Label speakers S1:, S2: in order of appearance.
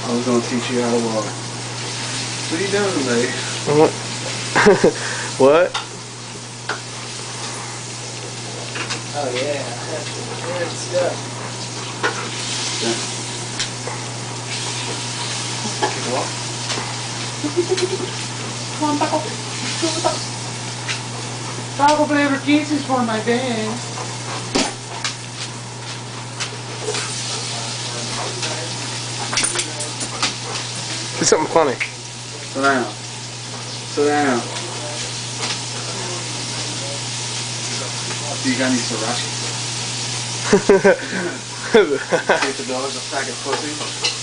S1: I was gonna teach you how to walk. What are you doing today?
S2: What?
S3: Oh yeah, that's good stuff.
S1: Yeah. Take a walk.
S3: Come on, Taco. Taco flavor kisses for my band.
S2: Do something funny.
S1: Sit down. Sit down. Do you got any sriracha? Give the dogs a pack of pussy.